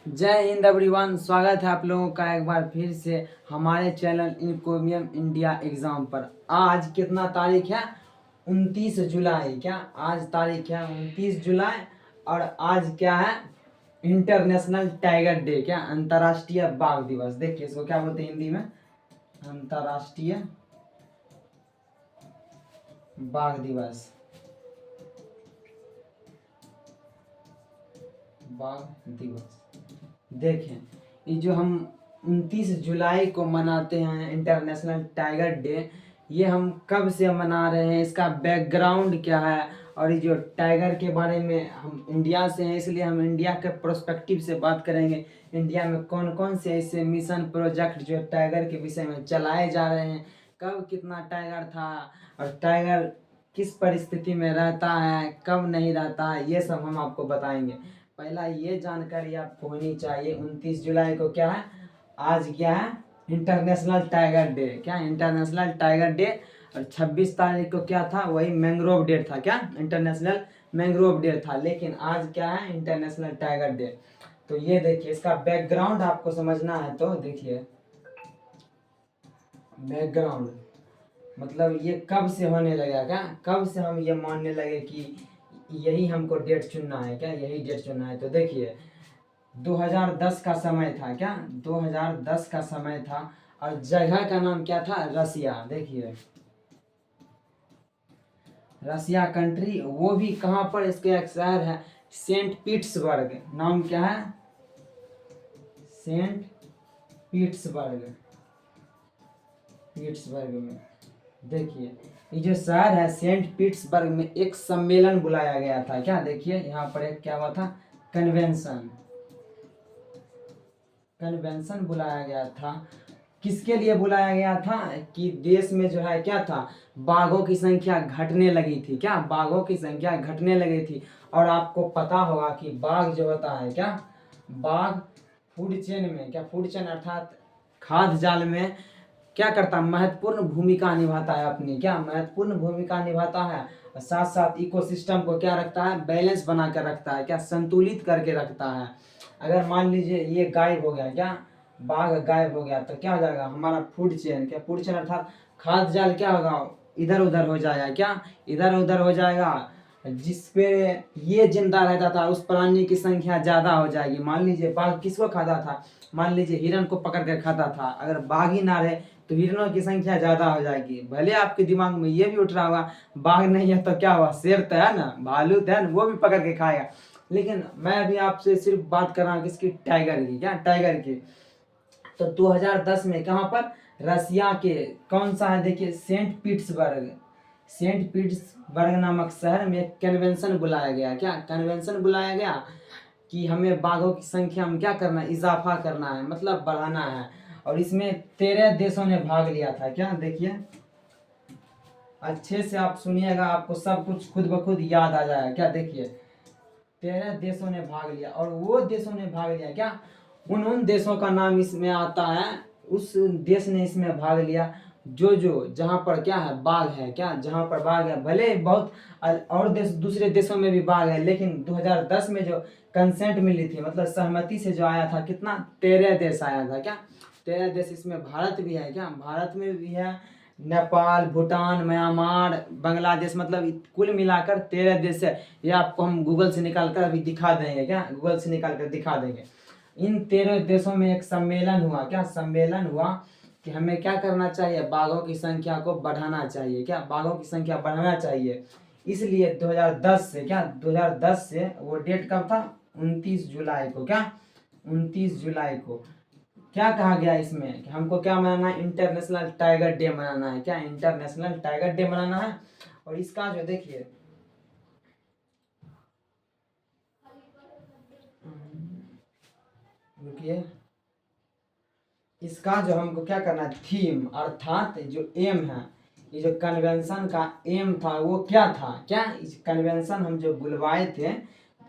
जय हिंद एवरीवन। स्वागत है आप लोगों का एक बार फिर से हमारे चैनल इनकोमियम इंडिया एग्जाम पर। आज कितना तारीख है? 29 जुलाई। क्या आज तारीख है 29 जुलाई? और आज क्या है? इंटरनेशनल टाइगर डे, क्या अंतर्राष्ट्रीय बाघ दिवस। देखिए इसको क्या बोलते हैं हिंदी में, अंतर्राष्ट्रीय बाघ दिवस, बाघ दिवस। देखें, ये जो हम 29 जुलाई को मनाते हैं इंटरनेशनल टाइगर डे, ये हम कब से मना रहे हैं, इसका बैकग्राउंड क्या है, और ये जो टाइगर के बारे में, हम इंडिया से हैं इसलिए हम इंडिया के प्रोस्पेक्टिव से बात करेंगे। इंडिया में कौन कौन से ऐसे मिशन प्रोजेक्ट जो टाइगर के विषय में चलाए जा रहे हैं, कब कितना टाइगर था, और टाइगर किस परिस्थिति में रहता है, कब नहीं रहता है, ये सब हम आपको बताएंगे। पहला ये जानकारी आपको होनी चाहिए, 29 जुलाई को क्या है? आज क्या है? International tiger day. क्या इंटरनेशनल टाइगर डे? और 26 तारीख को क्या था? वही मैंग्रोव डे था। क्या इंटरनेशनल मैंग्रोव डे था, लेकिन आज क्या है? International tiger day. तो ये देखिए, इसका बैकग्राउंड आपको समझना है तो देखिए, बैकग्राउंड मतलब ये कब से होने लगा, क्या कब से हम ये मानने लगे कि यही हमको डेट चुनना है, क्या यही डेट चुनना है। तो देखिए 2010 का समय था। क्या 2010 का समय था, और जगह का नाम क्या था? रसिया। देखिए रसिया कंट्री, वो भी कहाँ पर? इसके एक शहर है सेंट पीटर्सबर्ग। नाम क्या है? Saint Petersburg. पीटर्सबर्ग में देखिए, ये जो शहर है सेंट पीटर्सबर्ग में एक सम्मेलन बुलाया गया था। क्या देखिए यहाँ पर एक क्या हुआ था? कन्वेंशन। कन्वेंशन बुलाया गया था। किसके लिए बुलाया गया था? कि देश में जो है क्या था? बाघों की संख्या घटने लगी थी। क्या बाघों की संख्या घटने लगी थी। और आपको पता होगा कि बाघ जो होता है, क्या बाघ फूड चेन में, क्या फूड चेन अर्थात खाद्य जाल में क्या करता है? महत्वपूर्ण भूमिका निभाता है अपनी। क्या महत्वपूर्ण भूमिका निभाता है, और साथ साथ इकोसिस्टम को क्या रखता है? बैलेंस बना कर रखता है। क्या संतुलित करके रखता है। अगर मान लीजिए ये गायब हो गया, क्या बाघ गायब हो गया, तो क्या हो जाएगा? हमारा फूड चेन, क्या फूड चेन अर्थात खाद्य जाल क्या होगा? इधर उधर हो जाएगा। क्या इधर उधर हो जाएगा। जिस पे ये जिंदा रहता था उस प्राणी की संख्या ज्यादा हो जाएगी। मान लीजिए बाघ किसको खाता था? मान लीजिए हिरण को पकड़ कर खाता था। अगर बाघ ही ना रहे तो हिरणों की संख्या ज्यादा हो जाएगी। भले आपके दिमाग में ये भी उठ रहा होगा बाघ नहीं है तो क्या हुआ, शेर तो है ना, भालू तो है ना, वो भी पकड़ के खाएगा। लेकिन मैं अभी आपसे सिर्फ बात कर रहा हूँ किसकी? टाइगर की। क्या टाइगर की। तो 2010 में कहाँ पर? रसिया के कौन सा है? देखिए सेंट पीटर्सबर्ग। सेंट पीटर्सबर्ग नामक शहर में एक कन्वेंशन बुलाया गया। क्या कन्वेंशन बुलाया गया? कि हमें बाघों की संख्या में क्या करना है? इजाफा करना है, मतलब बढ़ाना है। और इसमें 13 देशों ने भाग लिया था। क्या देखिए अच्छे से आप सुनिएगा, आपको सब कुछ खुद ब खुद याद आ जाएगा। क्या देखिए 13 देशों ने भाग लिया, और वो देशों ने भाग लिया क्या? उन देशों का नाम इसमें आता है। उस देश ने इसमें भाग लिया जो जहाँ पर क्या है? बाघ है। क्या जहाँ पर बाघ है, भले बहुत और देश, दूसरे देशों में भी बाघ है, लेकिन 2010 में जो कंसेंट मिली थी, मतलब सहमति से जो आया था, कितना? 13 देश आया था। क्या 13 देश, इसमें भारत भी है। क्या भारत में भी है, नेपाल, भूटान, म्यांमार, बांग्लादेश, मतलब कुल मिलाकर 13 देश है। ये आपको हम गूगल से निकाल कर अभी दिखा देंगे। क्या गूगल से निकाल कर दिखा देंगे। इन 13 देशों में एक सम्मेलन हुआ। क्या सम्मेलन हुआ कि हमें क्या करना चाहिए? बाघों की संख्या को बढ़ाना चाहिए। क्या बाघों की संख्या बढ़ाना चाहिए। इसलिए 2010 से, क्या 2010 से, वो डेट कब था? 29 जुलाई को। क्या 29 जुलाई को क्या कहा गया इसमें कि हमको क्या मनाना है? इंटरनेशनल टाइगर डे मनाना है। क्या इंटरनेशनल टाइगर डे मनाना है। और इसका जो देखिए रुकिए, इसका जो हमको क्या करना है? थीम अर्थात जो एम है, ये जो कन्वेंशन का एम था वो क्या था? क्या इस कन्वेंशन हम जो बुलवाए थे,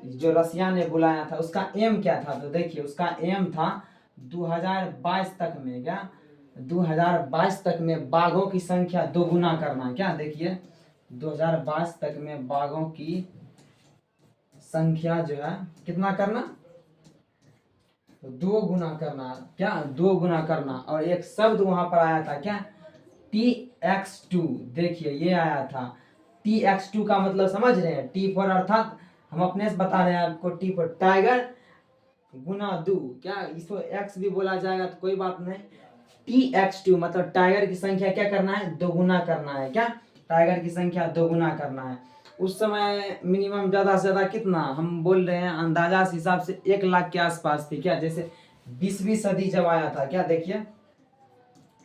जो रसिया ने बुलाया था, उसका एम क्या था? तो देखिए उसका एम था 2022 तक में, क्या 2022 तक में बाघों की संख्या दोगुना करना। क्या देखिए 2022 तक में बाघों की संख्या जो है कितना करना? तो 2 गुना करना, क्या 2 गुना करना, और एक शब्द वहां पर आया था क्या, TX2। देखिए ये आया था TX2 का मतलब समझ रहे हैं, टी फॉर अर्थात हम अपने से बता रहे हैं आपको, टी फॉर टाइगर गुना 2, क्या इसको एक्स भी बोला जाएगा तो कोई बात नहीं। TX2 मतलब टाइगर की संख्या क्या करना है, दोगुना करना है, क्या टाइगर की संख्या दोगुना करना है। उस समय मिनिमम ज्यादा से ज्यादा कितना हम बोल रहे हैं, अंदाजा हिसाब से 1 लाख के आसपास थी, क्या जैसे 20वीं सदी जब आया था, क्या देखिए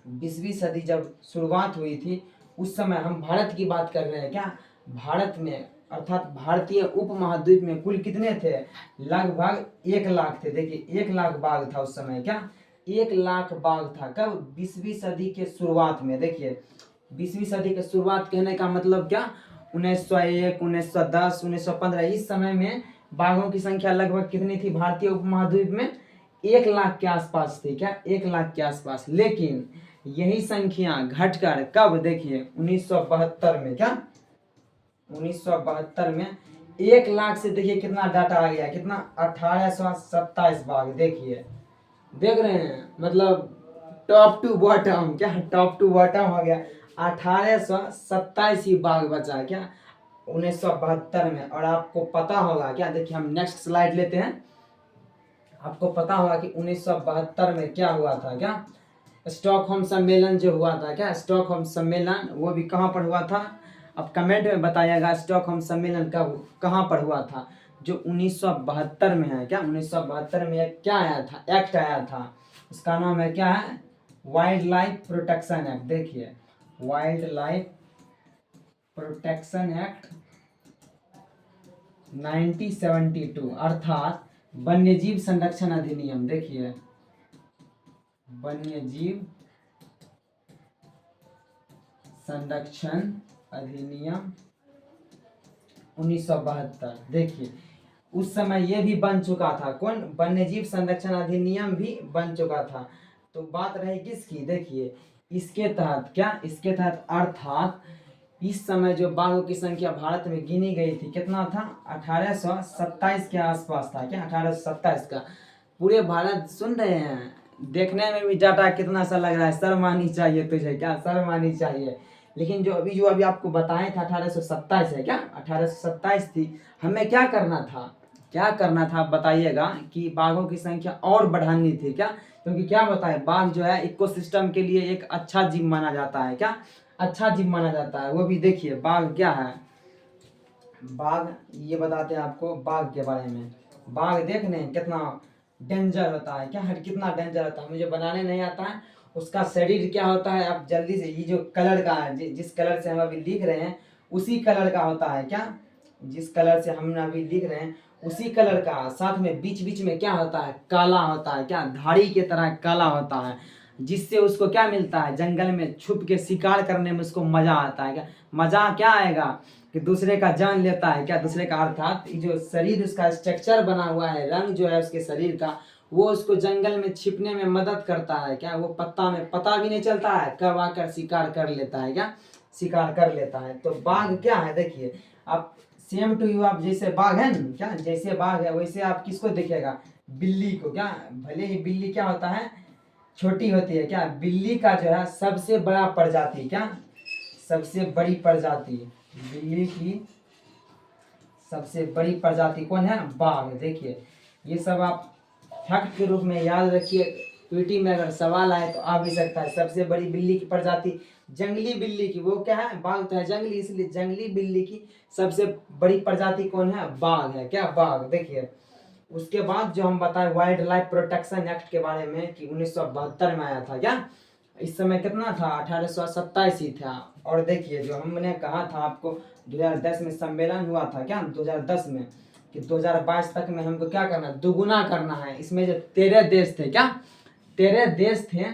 20वीं सदी जब शुरुआत हुई थी, उस समय हम भारत की बात कर रहे हैं, क्या भारत में अर्थात भारतीय उपमहाद्वीप में कुल कितने थे, लगभग 1 लाख थे। देखिए 1 लाख बाघ था उस समय, क्या 1 लाख बाघ था, कब 20वीं सदी के शुरुआत में। देखिए 20वीं सदी के शुरुआत कहने का मतलब क्या, 1901, 1910, 1915, इस समय में बाघों की संख्या लगभग कितनी थी भारतीय उपमहाद्वीप में, 1 लाख के आसपास थी, क्या 1 लाख के आसपास। लेकिन यही संख्या घटकर कब, देखिए 1972 में, क्या 1972 में 1 लाख से देखिए कितना डाटा आ गया, कितना 1827 बाघ। देखिए देख रहे हैं, मतलब टॉप टू बॉटम, क्या टॉप टू बॉटम हो गया, 1827 ही बाघ बचा, क्या 1972 में। और आपको पता होगा क्या, देखिए हम नेक्स्ट स्लाइड लेते हैं, आपको पता होगा कि 1972 में क्या हुआ था, क्या स्टॉकहोम सम्मेलन जो हुआ था, क्या स्टॉकहोम सम्मेलन वो भी कहाँ पर हुआ था, अब कमेंट में बताइएगा स्टॉकहोम सम्मेलन कब कहाँ पर हुआ था, जो 1972 में है, क्या 1972 में एक क्या आया था, एक्ट आया था, उसका नाम है क्या है, वाइल्ड लाइफ प्रोटेक्शन एक्ट। देखिए वाइल्ड लाइफ प्रोटेक्शन एक्ट 1972 अर्थात वन्यजीव संरक्षण अधिनियम। देखिए वन्यजीव संरक्षण अधिनियम 1972। देखिए उस समय ये भी बन चुका था, कौन, वन्यजीव संरक्षण अधिनियम भी बन चुका था। तो बात रही किसकी, देखिए इसके तहत, क्या इसके तहत अर्थात इस समय जो बाघों की संख्या भारत में गिनी गई थी कितना था, 1827 के आसपास था, क्या 1827 का। पूरे भारत सुन रहे हैं, देखने में भी डाटा कितना सा लग रहा है, शर्म आनी चाहिए तुझे, क्या शर्म आनी चाहिए। लेकिन जो अभी आपको बताए थे 1827 है, क्या 1827 थी। हमें क्या करना था, क्या करना था बताइएगा, कि बाघों की संख्या और बढ़ानी थी, क्या क्योंकि क्या बताए, बाघ जो है इकोसिस्टम के लिए एक अच्छा जीव माना जाता है, क्या अच्छा जीव माना जाता है। वो भी देखिए बाघ क्या है, बाघ ये बताते हैं आपको बाघ के बारे में। बाघ देख रहे हैं कितना डेंजर होता है, क्या कितना डेंजर होता है, मुझे बनाने नहीं आता है। उसका शरीर क्या होता है, आप जल्दी से, ये जो कलर का है, जिस कलर से हम अभी लिख रहे हैं उसी कलर का होता है, क्या जिस कलर से हम अभी लिख रहे हैं उसी कलर का, साथ में बीच बीच में क्या होता है, काला होता है, क्या धाड़ी के तरह काला होता है, जिससे उसको क्या मिलता है, जंगल में छुप के शिकार करने में उसको मजा आता है। क्या मजा क्या आएगा, कि दूसरे का जान लेता है, क्या दूसरे का अर्थात जो शरीर उसका स्ट्रक्चर बना हुआ है, रंग जो है उसके शरीर का, वो उसको जंगल में छिपने में मदद करता है, क्या वो पत्ता में पता भी नहीं चलता है कब आकर शिकार कर लेता है, क्या शिकार कर लेता है। तो बाघ क्या है, देखिए आप सेम टू यू, आप जैसे बाघ है ना, क्या जैसे बाघ है वैसे आप किसको देखेगा, बिल्ली को, क्या भले ही बिल्ली क्या होता है, छोटी होती है, क्या बिल्ली का जो है सबसे बड़ा प्रजाति, क्या सबसे बड़ी प्रजाति बिल्ली की सबसे बड़ी प्रजाति कौन है, बाघ। देखिए ये सब आप फैक्ट के रूप में याद रखिए, पीटी में अगर सवाल आए तो आ भी सकता है। सबसे बड़ी बिल्ली की प्रजाति जंगली बिल्ली की, वो क्या है, बाघ तो है जंगली, इसलिए जंगली बिल्ली की सबसे बड़ी प्रजाति कौन है, बाघ है, क्या बाघ। देखिए उसके बाद जो हम बताए वाइल्ड लाइफ प्रोटेक्शन एक्ट के बारे में, कि 1972 में आया था, क्या इस समय कितना था, 1827 ही था। और देखिए जो हमने कहा था आपको 2010 में सम्मेलन हुआ था, क्या 2010 में, कि 2022 तक में हमको क्या करना है, दुगुना करना है। इसमें जो 13 देश थे, क्या 13 देश थे,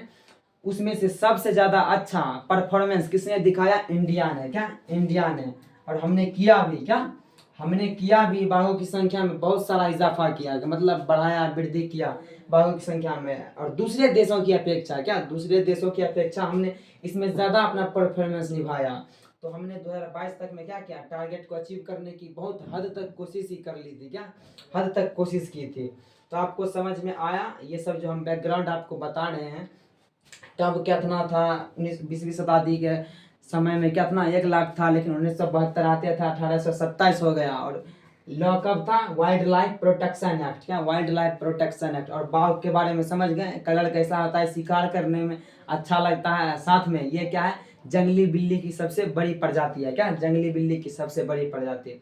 उसमें से सबसे ज्यादा अच्छा परफॉर्मेंस किसने दिखाया, इंडिया ने, क्या इंडिया ने। और हमने किया भी, क्या हमने किया भी, बाघों की संख्या में बहुत सारा इजाफा किया, मतलब बढ़ाया, वृद्धि किया बाघों की संख्या में। और दूसरे देशों की अपेक्षा, क्या दूसरे देशों की अपेक्षा हमने इसमें ज्यादा अपना परफॉर्मेंस निभाया। तो हमने 2022 तक में क्या किया, टारगेट को अचीव करने की बहुत हद तक कोशिश ही कर ली थी, क्या हद तक कोशिश की थी। तो आपको समझ में आया ये सब जो हम बैकग्राउंड आपको बता रहे हैं। तब कितना था 19वीं शताब्दी के समय में कितना 1 लाख था, लेकिन 1972 आते था 1827 हो गया। और लॉ कब था? Wildlife protection act. क्या? Wildlife protection act. और बाघ के बारे में समझ गए, कलर कैसा होता है, शिकार करने में अच्छा लगता है, साथ में ये क्या है, जंगली बिल्ली की सबसे बड़ी प्रजाति है। क्या? जंगली बिल्ली की सबसे बड़ी प्रजाति।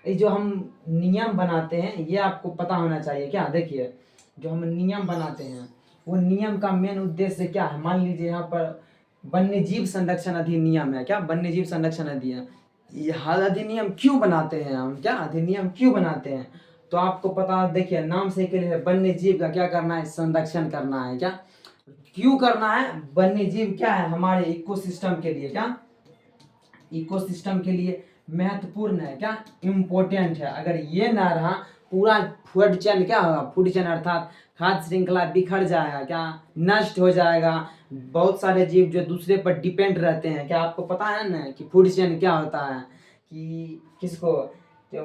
ये जो हम नियम बनाते हैं ये आपको पता होना चाहिए। क्या? देखिए, जो हम नियम बनाते हैं वो नियम का मेन उद्देश्य क्या है। मान लीजिए यहाँ पर वन्य जीव संरक्षण अधिनियम है। क्या? वन्य जीव संरक्षण अधिनियम। ये हर अधिनियम क्यों बनाते हैं हम? क्या अधिनियम क्यों बनाते हैं? तो आपको पता, देखिए नाम से के लिए वन्य जीव का क्या करना है? संरक्षण करना है। क्या क्यों करना है? वन्य जीव क्या है? हमारे इकोसिस्टम के लिए, क्या इकोसिस्टम के लिए महत्वपूर्ण है। क्या? इम्पोर्टेंट है। अगर ये ना रहा, पूरा फूड चेन क्या होगा? फूड चेन अर्थात खाद्य श्रृंखला बिखर जाएगा। क्या? नष्ट हो जाएगा। बहुत सारे जीव जो दूसरे पर डिपेंड रहते हैं। क्या आपको पता है ना कि फूड चेन क्या होता है? कि किसको, जो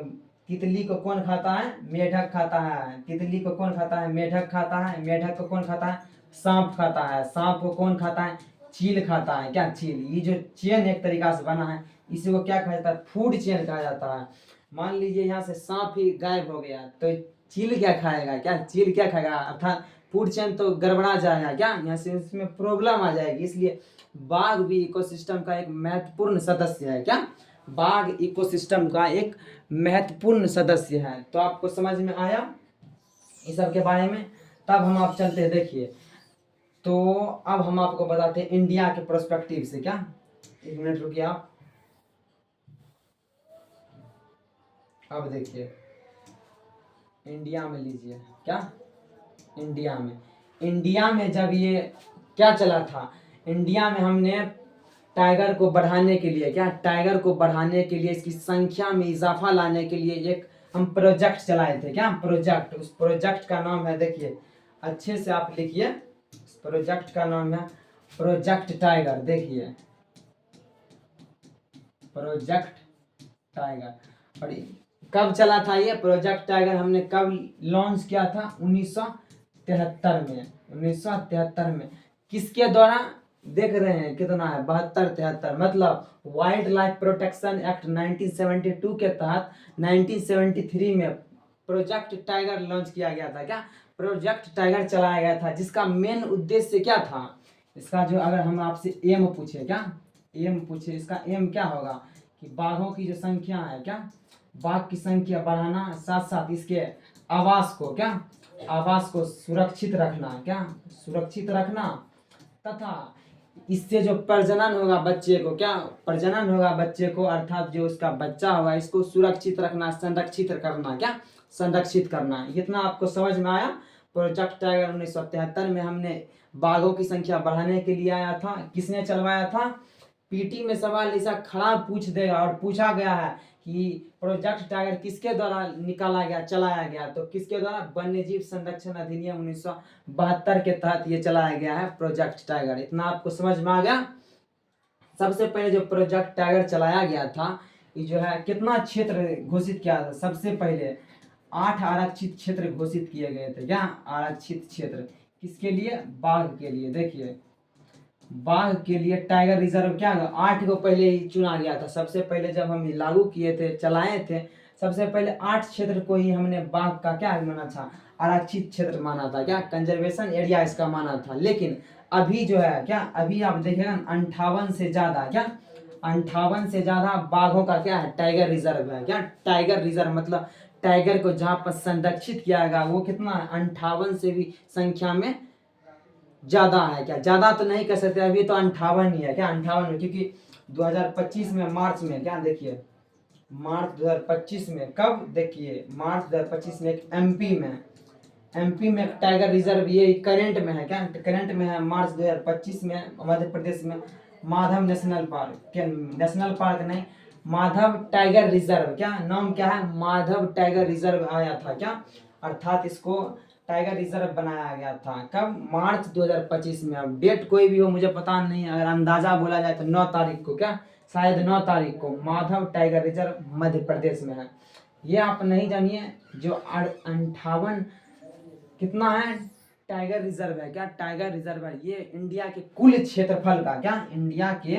तितली को कौन खाता है? मेढक खाता है। तितली को कौन खाता है? मेढक खाता है। मेढक को कौन खाता है? सांप खाता है। सांप को कौन खाता है? चील खाता है। क्या? चील। ये जो चेन एक तरीका से बना है इसी को क्या कहा जाता है? फूड चेन कहा जाता है। मान लीजिए यहाँ से सांप ही गायब हो गया तो चील क्या खाएगा? क्या चील क्या खाएगा? अर्थात फूड चेन तो गड़बड़ा जाएगा। क्या यहाँ से इसमें प्रॉब्लम आ जाएगी। इसलिए बाघ भी इकोसिस्टम का एक महत्वपूर्ण सदस्य है। क्या? बाघ इकोसिस्टम का एक महत्वपूर्ण सदस्य है। तो आपको समझ में आया इस सब के बारे में। तब हम आप चलते हैं, देखिए तो अब हम आपको बताते हैं इंडिया के प्रोस्पेक्टिव से। क्या? 1 मिनट रुकिए आप। अब देखिए इंडिया में लीजिए। क्या? इंडिया में जब ये क्या चला था, इंडिया में हमने टाइगर को बढ़ाने के लिए, क्या टाइगर को बढ़ाने के लिए, इसकी संख्या में इजाफा लाने के लिए एक हम प्रोजेक्ट चलाए थे। क्या प्रोजेक्ट? उस प्रोजेक्ट का नाम है, देखिए अच्छे से आप लिखिए, प्रोजेक्ट का नाम है प्रोजेक्ट टाइगर। देखिए प्रोजेक्ट टाइगर। और कब चला था ये प्रोजेक्ट टाइगर? हमने कब लॉन्च किया था? 1973 में। 1973 में। किसके द्वारा? देख रहे हैं कितना है, 72-73, मतलब वाइल्ड लाइफ प्रोटेक्शन एक्ट 1972 के तहत 1973 में प्रोजेक्ट टाइगर लॉन्च किया गया था। क्या? प्रोजेक्ट टाइगर चलाया गया था, जिसका मेन उद्देश्य क्या था? इसका जो, अगर हम आपसे एम पूछे, क्या एम पूछे, इसका एम क्या होगा? कि बाघों की जो संख्या है, क्या बाघ की संख्या बढ़ाना, साथ साथ इसके आवास को, क्या आवास को सुरक्षित रखना, क्या सुरक्षित रखना, तथा इससे जो प्रजनन होगा बच्चे को, क्या प्रजनन होगा बच्चे को, अर्थात जो उसका बच्चा होगा इसको सुरक्षित रखना, संरक्षित करना, क्या संरक्षित करना। इतना आपको समझ में आया? प्रोजेक्ट टाइगर 1973 में हमने बाघों की संख्या बढ़ाने के लिए आया था। किसने चलवाया था? पीटी में सवाल ऐसा खड़ा पूछ देगा और पूछा गया है कि प्रोजेक्ट टाइगर किसके द्वारा निकाला गया, चलाया गया, तो किसके द्वारा? वन्यजीव संरक्षण अधिनियम 1972 के तहत ये चलाया गया है प्रोजेक्ट टाइगर। इतना आपको समझ में आ गया? सबसे पहले जो प्रोजेक्ट टाइगर चलाया गया था, ये जो है कितना क्षेत्र घोषित किया था? सबसे पहले 8 आरक्षित क्षेत्र घोषित किए गए थे। क्या आरक्षित क्षेत्र? किसके लिए? बाघ के लिए। देखिए बाघ के लिए टाइगर रिजर्व क्या है, 8 को पहले ही चुना गया था। सबसे पहले जब हम लागू किए थे, चलाए थे, सबसे पहले 8 क्षेत्र को ही हमने बाघ का क्या माना था? आरक्षित क्षेत्र माना था। क्या कंजर्वेशन एरिया इसका माना था। लेकिन अभी जो है, क्या अभी आप देखिएगा 58 से ज्यादा, क्या 58 से ज्यादा बाघों का क्या है? टाइगर रिजर्व है। क्या टाइगर रिजर्व मतलब टाइगर को जहाँ पर संरक्षित किया गया वो कितना है? 58 से भी संख्या में ज्यादा है। क्या ज्यादा तो नहीं कह सकते, अभी तो 58 ही है। क्या 58 में? क्योंकि 2025 में मार्च में, क्या देखिए मार्च 2025 में, कब देखिए मार्च 2025 में एक एमपी में एक टाइगर रिजर्व, ये करंट में है। क्या करंट में है? मार्च 2025 में मध्य प्रदेश में माधव नेशनल पार्क, क्या नेशनल पार्क नहीं, माधव टाइगर रिजर्व। क्या नाम क्या है? माधव टाइगर रिजर्व आया था। क्या अर्थात इसको टाइगर रिजर्व बनाया गया था। कब? मार्च 2025 में। अब डेट कोई भी हो मुझे पता नहीं, अगर अंदाजा बोला जाए तो 9 तारीख को, क्या शायद 9 तारीख को माधव टाइगर रिजर्व मध्य प्रदेश में है। ये आप नहीं जानिए, जो 58 कितना है, टाइगर रिजर्व है क्या, टाइगर रिजर्व है। ये इंडिया के कुल क्षेत्रफल का, क्या इंडिया के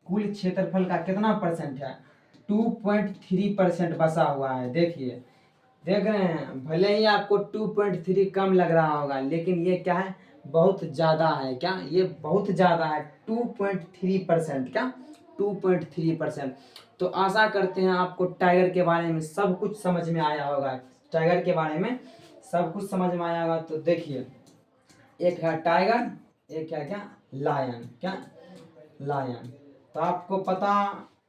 कुल क्षेत्रफल का कितना परसेंट है, 2.3% बसा हुआ है। देखिए, देख रहे हैं, भले ही आपको 2.3 कम लग रहा होगा, लेकिन ये क्या है, बहुत ज़्यादा है। क्या ये बहुत ज़्यादा है, 2.3%, क्या 2.3%। तो आशा करते हैं आपको टाइगर के बारे में सब कुछ समझ में आया होगा, टाइगर के बारे में सब कुछ समझ में आया होगा। तो देखिए, एक है टाइगर, एक है क्या, लायन, क्या लायन। तो आपको पता,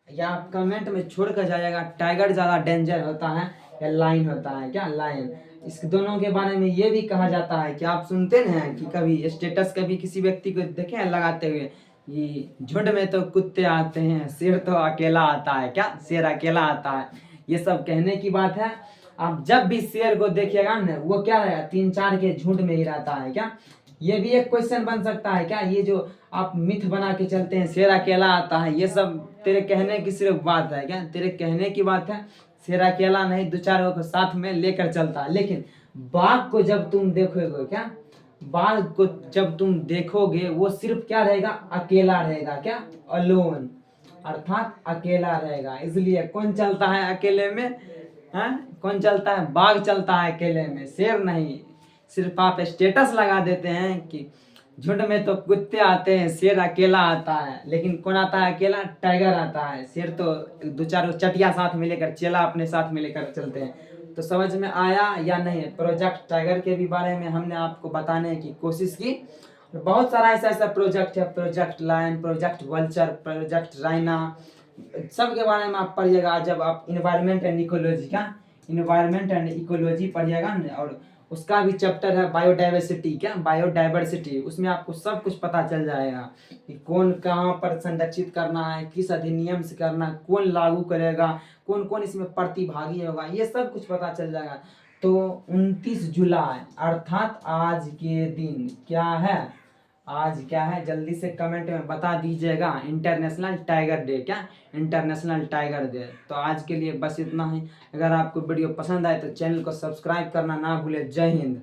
या आप कमेंट में छोड़ कर जाइएगा, टाइगर ज़्यादा डेंजर होता है या लायन होता है, क्या लायन। इस दोनों के बारे में ये भी कहा जाता है कि आप सुनते हैं कि कभी स्टेटस कभी किसी व्यक्ति को देखे हैं लगाते हुए, ये झुंड में तो कुत्ते आते हैं, शेर तो अकेला आता है, क्या शेर अकेला आता है। ये सब कहने की बात है। आप जब भी शेर को देखिएगा ना, वो क्या रहेगा, 3-4 के झुंड में ही रहता है। क्या ये भी एक क्वेश्चन बन सकता है क्या, ये जो आप मिथ बना के चलते हैं शेर अकेला आता है, ये सब तेरे कहने की सिर्फ बात है, क्या तेरे कहने की बात है। शेर अकेला नहीं, 2-4 को साथ में लेकर चलता है। लेकिन बाघ को जब तुम देखोगे, क्या बाघ को जब तुम देखोगे, वो सिर्फ क्या रहेगा, अकेला रहेगा, क्या अलोन, अर्थात अकेला रहेगा। इसलिए कौन चलता है अकेले में, हैं कौन चलता है, बाघ चलता है अकेले में, शेर नहीं। सिर्फ आप स्टेटस लगा देते हैं कि झुंड में तो कुत्ते आते हैं, शेर अकेला आता है, लेकिन कौन आता है अकेला, टाइगर आता है। शेर तो 2-4 चटिया साथ में लेकर, चेला अपने साथ में लेकर चलते हैं। तो समझ में आया या नहीं, प्रोजेक्ट टाइगर के भी बारे में हमने आपको बताने की कोशिश की। बहुत सारा ऐसा ऐसा प्रोजेक्ट है, project lion, project vulture, project rhino, सब के बारे में आप पढ़िएगा जब आप इन्वायरमेंट एंड इकोलॉजी, का इन्वायरमेंट एंड इकोलॉजी पढ़िएगा ना। और उसका भी चैप्टर है बायोडाइवर्सिटी, क्या बायोडाइवर्सिटी, उसमें आपको सब कुछ पता चल जाएगा कि कौन कहाँ पर संरक्षित करना है, किस अधिनियम से करना है, कौन लागू करेगा, कौन कौन इसमें प्रतिभागी होगा, ये सब कुछ पता चल जाएगा। तो 29 जुलाई अर्थात आज के दिन क्या है, आज क्या है, जल्दी से कमेंट में बता दीजिएगा। इंटरनेशनल टाइगर डे, क्या इंटरनेशनल टाइगर डे। तो आज के लिए बस इतना ही। अगर आपको वीडियो पसंद आए तो चैनल को सब्सक्राइब करना ना भूले। जय हिंद।